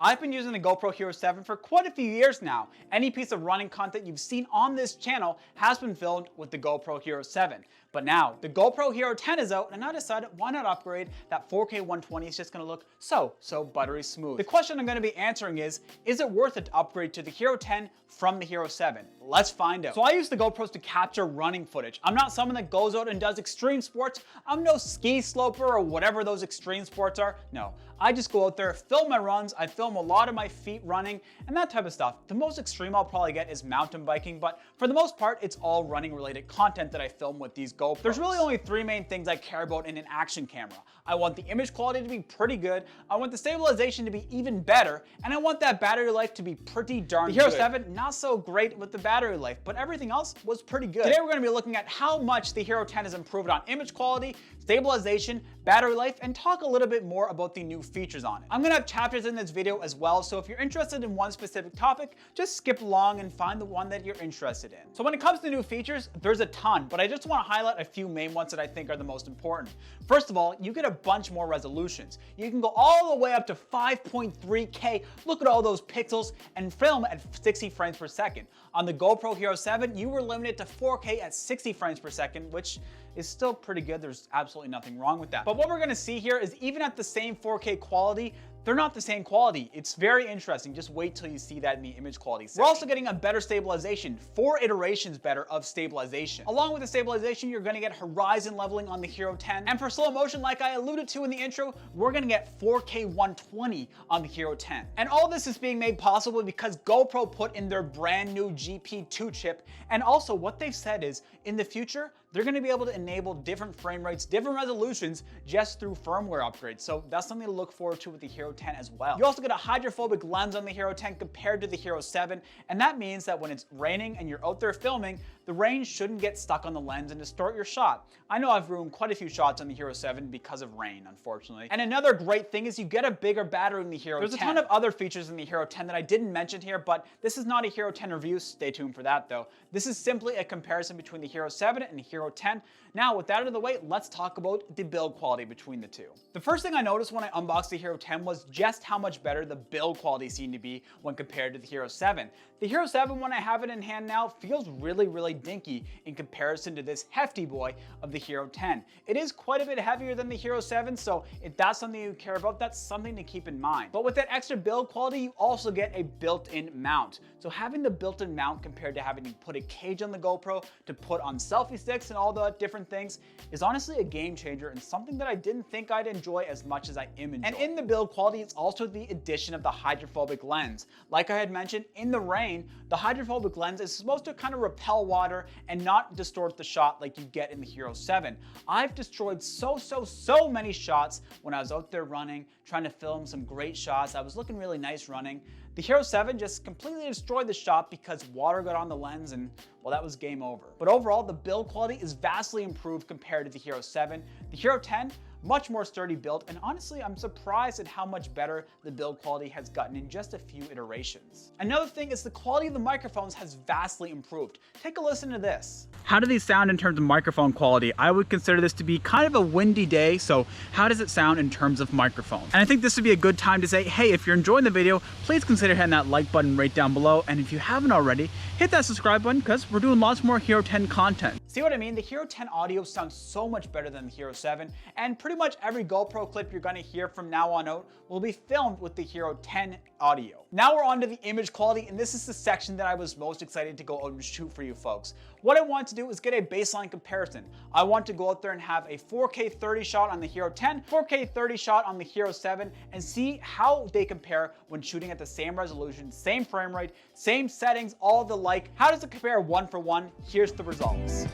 I've been using the GoPro Hero 7 for quite a few years now. Any piece of running content you've seen on this channel has been filmed with the GoPro Hero 7. But now, the GoPro Hero 10 is out and I decided why not upgrade? That 4K 120 is just gonna look so buttery smooth. The question I'm gonna be answering is it worth it to upgrade to the Hero 10 from the Hero 7? Let's find out. So I use the GoPros to capture running footage. I'm not someone that goes out and does extreme sports. I'm no ski sloper or whatever those extreme sports are. No, I just go out there, film my runs, I film a lot of my feet running and that type of stuff. The most extreme I'll probably get is mountain biking, but for the most part, it's all running related content that I film with these GoPros. There's really only three main things I care about in an action camera. I want the image quality to be pretty good, I want the stabilization to be even better, and I want that battery life to be pretty darn good. The Hero 7, not so great with the battery life, but everything else was pretty good. Today we're going to be looking at how much the Hero 10 has improved on image quality, stabilization, battery life, and talk a little bit more about the new features on it. I'm going to have chapters in this video as well, so if you're interested in one specific topic, just skip along and find the one that you're interested in. So when it comes to new features, there's a ton, but I just want to highlight a few main ones that I think are the most important. First of all, you get a bunch more resolutions. You can go all the way up to 5.3K, look at all those pixels, and film at 60 frames per second. On the GoPro Hero 7, you were limited to 4K at 60 frames per second, which is still pretty good. There's absolutely nothing wrong with that. But what we're gonna see here is even at the same 4K quality, they're not the same quality. It's very interesting. Just wait till you see that in the image quality section. We're also getting a better stabilization, 4 iterations better of stabilization. Along with the stabilization, you're gonna get horizon leveling on the Hero 10. And for slow motion, like I alluded to in the intro, we're gonna get 4K 120 on the Hero 10. And all this is being made possible because GoPro put in their brand new GP2 chip. And also what they've said is, in the future, they're gonna be able to enable different frame rates, different resolutions, just through firmware upgrades. So that's something to look forward to with the Hero 10 as well. You also get a hydrophobic lens on the Hero 10 compared to the Hero 7, and that means that when it's raining and you're out there filming, the rain shouldn't get stuck on the lens and distort your shot. I know I've ruined quite a few shots on the Hero 7 because of rain, unfortunately. And another great thing is you get a bigger battery in the Hero 10. There's a ton of other features in the Hero 10 that I didn't mention here, but this is not a Hero 10 review, stay tuned for that though. This is simply a comparison between the Hero 7 and the Hero 10. Now, with that out of the way, let's talk about the build quality between the two. The first thing I noticed when I unboxed the Hero 10 was just how much better the build quality seemed to be when compared to the Hero 7. The Hero 7, when I have it in hand now, feels really dinky in comparison to this hefty boy of the Hero 10. It is quite a bit heavier than the Hero 7, so if that's something you care about, that's something to keep in mind. But with that extra build quality, you also get a built-in mount. So having the built-in mount compared to having to put a cage on the GoPro to put on selfie sticks and all the different things is honestly a game changer and something that I didn't think I'd enjoy as much as I am enjoying. And in the build quality, it's also the addition of the hydrophobic lens. Like I had mentioned, in the rain, the hydrophobic lens is supposed to kind of repel water and not distort the shot like you get in the Hero 7. I've destroyed so many shots when I was out there running, trying to film some great shots. I was looking really nice running. The Hero 7 just completely destroyed the shot because water got on the lens and, well, that was game over. But overall, the build quality is vastly improved compared to the Hero 7. The Hero 10, much more sturdy build, and honestly, I'm surprised at how much better the build quality has gotten in just a few iterations. Another thing is the quality of the microphones has vastly improved. Take a listen to this. How do these sound in terms of microphone quality? I would consider this to be kind of a windy day, so how does it sound in terms of microphones? And I think this would be a good time to say, hey, if you're enjoying the video, please consider hitting that like button right down below, and if you haven't already, hit that subscribe button because we're doing lots more Hero 10 content. See what I mean? The Hero 10 audio sounds so much better than the Hero 7, and pretty much every GoPro clip you're gonna hear from now on out will be filmed with the Hero 10 audio. Now we're on to the image quality, and this is the section that I was most excited to go out and shoot for you folks. What I want to do is get a baseline comparison. I want to go out there and have a 4K 30 shot on the Hero 10, 4K 30 shot on the Hero 7, and see how they compare when shooting at the same resolution, same frame rate, same settings, all the like. How does it compare one for one? Here's the results.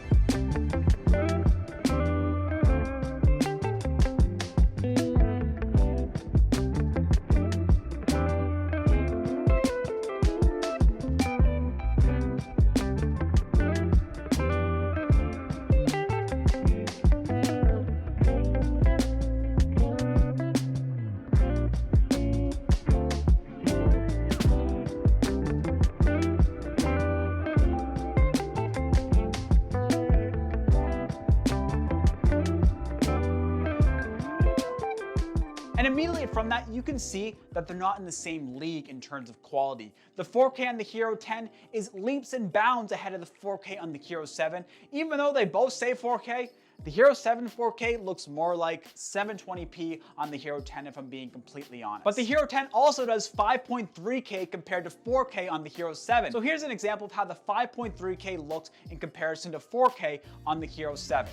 from that, you can see that they're not in the same league in terms of quality. The 4K on the Hero 10 is leaps and bounds ahead of the 4K on the Hero 7. Even though they both say 4K, the Hero 7 4K looks more like 720p on the Hero 10 if I'm being completely honest. But the Hero 10 also does 5.3K compared to 4K on the Hero 7. So here's an example of how the 5.3K looks in comparison to 4K on the Hero 7.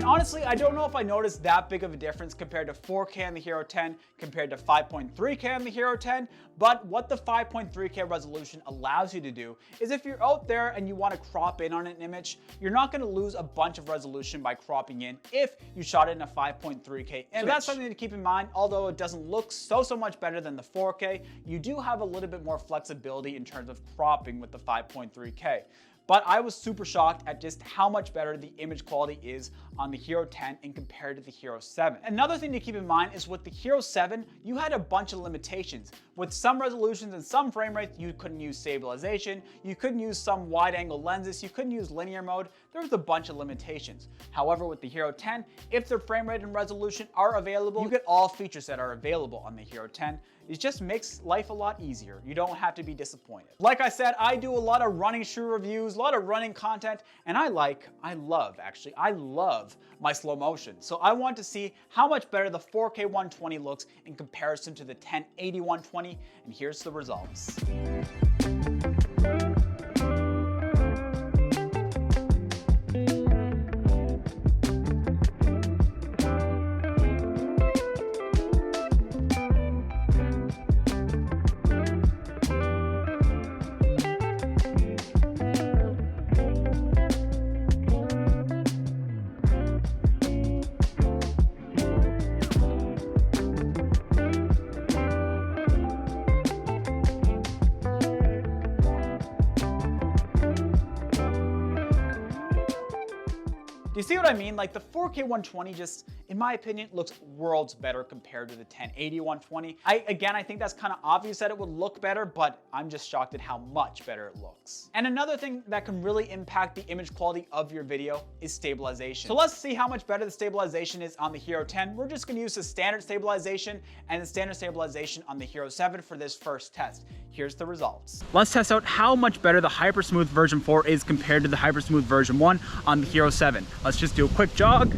Honestly, I don't know if I noticed that big of a difference compared to 4K on the Hero 10 compared to 5.3K on the Hero 10, but what the 5.3K resolution allows you to do is if you're out there and you want to crop in on an image, you're not going to lose a bunch of resolution by cropping in if you shot it in a 5.3K image. So that's something to keep in mind. Although it doesn't look so much better than the 4K, you do have a little bit more flexibility in terms of cropping with the 5.3K. But I was super shocked at just how much better the image quality is on the Hero 10 and compared to the Hero 7. Another thing to keep in mind is with the Hero 7, you had a bunch of limitations. With some resolutions and some frame rates, you couldn't use stabilization, you couldn't use some wide angle lenses, you couldn't use linear mode. There was a bunch of limitations. However, with the Hero 10, if their frame rate and resolution are available, you get all features that are available on the Hero 10. It just makes life a lot easier. You don't have to be disappointed. Like I said, I do a lot of running shoe reviews, a lot of running content, and I love my slow motion. So I want to see how much better the 4K 120 looks in comparison to the 1080 120, and here's the results. Do you see what I mean? Like the 4K 120 just, in my opinion, looks worlds better compared to the 1080 120. I think that's kind of obvious that it would look better, but I'm just shocked at how much better it looks. And another thing that can really impact the image quality of your video is stabilization. So let's see how much better the stabilization is on the Hero 10. We're just gonna use the standard stabilization and the standard stabilization on the Hero 7 for this first test. Here's the results. Let's test out how much better the Hypersmooth version 4 is compared to the Hypersmooth version 1 on the Hero 7. Let's just do a quick jog.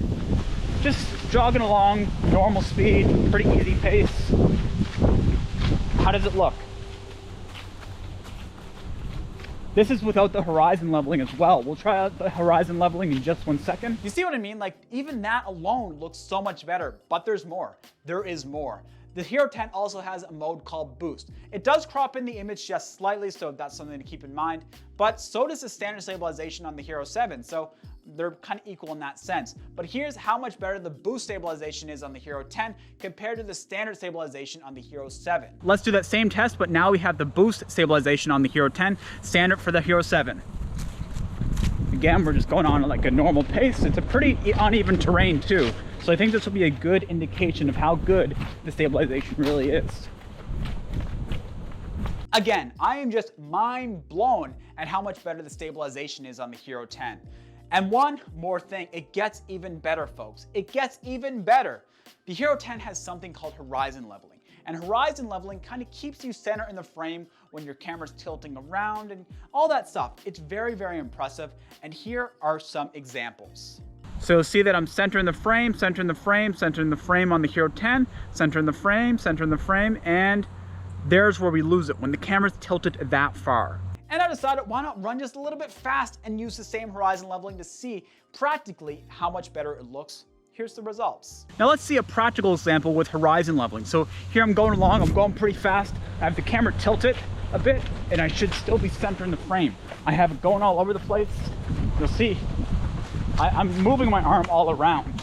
Just jogging along, normal speed, pretty easy pace. How does it look? This is without the horizon leveling as well. We'll try out the horizon leveling in just 1 second. You see what I mean? Like even that alone looks so much better, but there's more. There is more. The Hero 10 also has a mode called Boost. It does crop in the image just slightly, so that's something to keep in mind, but so does the standard stabilization on the Hero 7, so they're kind of equal in that sense. But here's how much better the Boost stabilization is on the Hero 10 compared to the standard stabilization on the Hero 7. Let's do that same test, but now we have the Boost stabilization on the Hero 10, standard for the Hero 7. Again, we're just going on at like a normal pace. It's a pretty uneven terrain too. So I think this will be a good indication of how good the stabilization really is. Again, I am just mind blown at how much better the stabilization is on the Hero 10. And one more thing, it gets even better, folks. It gets even better. The Hero 10 has something called horizon leveling. And horizon leveling kind of keeps you center in the frame when your camera's tilting around and all that stuff. It's very, very impressive. And here are some examples. So see that I'm centering the frame, centering the frame, centering the frame on the Hero 10, centering the frame, and there's where we lose it when the camera's tilted that far. And I decided why not run just a little bit fast and use the same horizon leveling to see practically how much better it looks. Here's the results. Now let's see a practical example with horizon leveling. So here I'm going along, I'm going pretty fast. I have the camera tilted a bit and I should still be centering the frame. I have it going all over the place. You'll see. I'm moving my arm all around.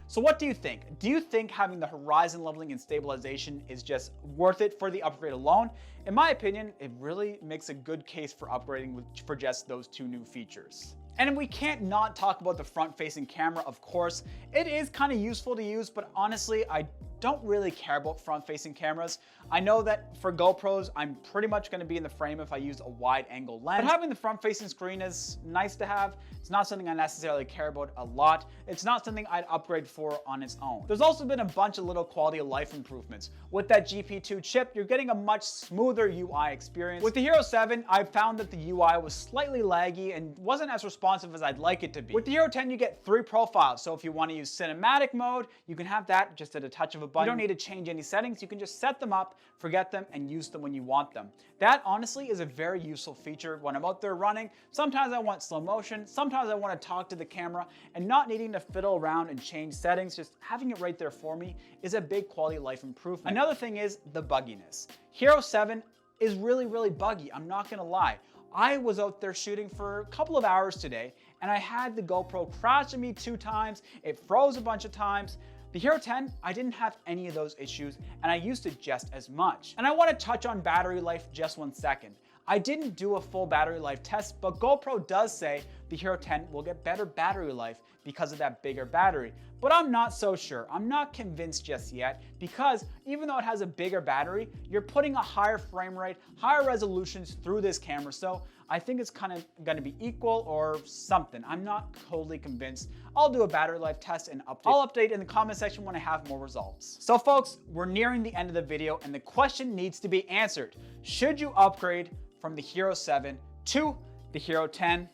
So So what do you think? Do you think having the horizon leveling and stabilization is just worth it for the upgrade alone? In my opinion, it really makes a good case for upgrading for just those two new features. And we can't not talk about the front-facing camera, of course. It is kind of useful to use, but honestly, I don't really care about front-facing cameras. I know that for GoPros, I'm pretty much going to be in the frame if I use a wide-angle lens. But having the front-facing screen is nice to have. It's not something I necessarily care about a lot. It's not something I'd upgrade for on its own. There's also been a bunch of little quality of life improvements. With that GP2 chip, you're getting a much smoother UI experience. With the Hero 7, I found that the UI was slightly laggy and wasn't as responsive as I'd like it to be. With the Hero 10, you get 3 profiles. So if you want to use cinematic mode, you can have that just at a touch of a button. You don't need to change any settings. You can just set them up, forget them, and use them when you want them. That honestly is a very useful feature when I'm out there running. Sometimes I want slow motion. Sometimes I want to talk to the camera, and not needing to fiddle around and change settings, just having it right there for me is a big quality of life improvement. Another thing is the bugginess. Hero 7 is really, really buggy. I'm not gonna lie. I was out there shooting for a couple of hours today, and I had the GoPro crash at me 2 times. It froze a bunch of times. The Hero 10, I didn't have any of those issues, and I used it just as much. And I want to touch on battery life just 1 second. I didn't do a full battery life test, but GoPro does say the Hero 10 will get better battery life because of that bigger battery. But I'm not so sure. I'm not convinced just yet, because even though it has a bigger battery, you're putting a higher frame rate, higher resolutions through this camera, so I think it's kind of going to be equal or something. I'm not totally convinced. I'll do a battery life test and update. I'll update in the comment section when I have more results. So folks, we're nearing the end of the video, and the question needs to be answered. Should you upgrade from the Hero 7 to the Hero 10?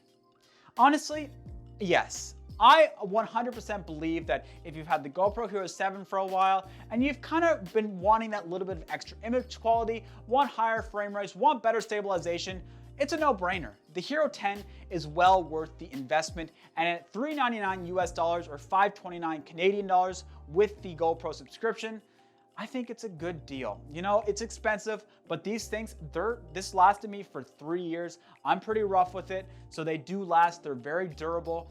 Honestly, yes. I 100% believe that if you've had the GoPro Hero 7 for a while and you've kind of been wanting that little bit of extra image quality, want higher frame rates, want better stabilization, it's a no-brainer. The Hero 10 is well worth the investment, and at $399 US or $529 Canadian dollars with the GoPro subscription, I think it's a good deal. You know, it's expensive, but these things, this lasted me for 3 years. I'm pretty rough with it, so they do last. They're very durable.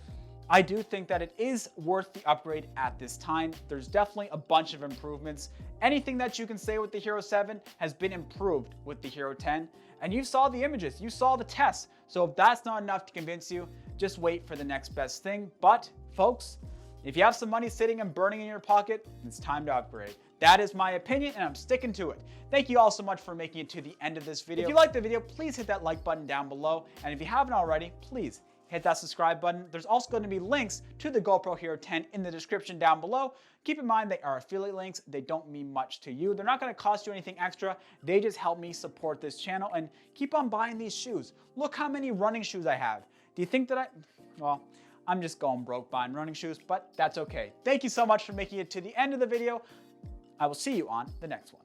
I do think that it is worth the upgrade at this time. There's definitely a bunch of improvements. Anything that you can say with the Hero 7 has been improved with the Hero 10. And you saw the images, you saw the tests. So if that's not enough to convince you, just wait for the next best thing. But folks, if you have some money sitting and burning in your pocket, it's time to upgrade. That is my opinion, and I'm sticking to it. Thank you all so much for making it to the end of this video. If you liked the video, please hit that like button down below. And if you haven't already, please hit that subscribe button. There's also going to be links to the GoPro Hero 10 in the description down below. Keep in mind they are affiliate links. They don't mean much to you. They're not going to cost you anything extra. They just help me support this channel and keep on buying these shoes. Look how many running shoes I have. Do you think that well, I'm just going broke buying running shoes, but that's okay. Thank you so much for making it to the end of the video. I will see you on the next one.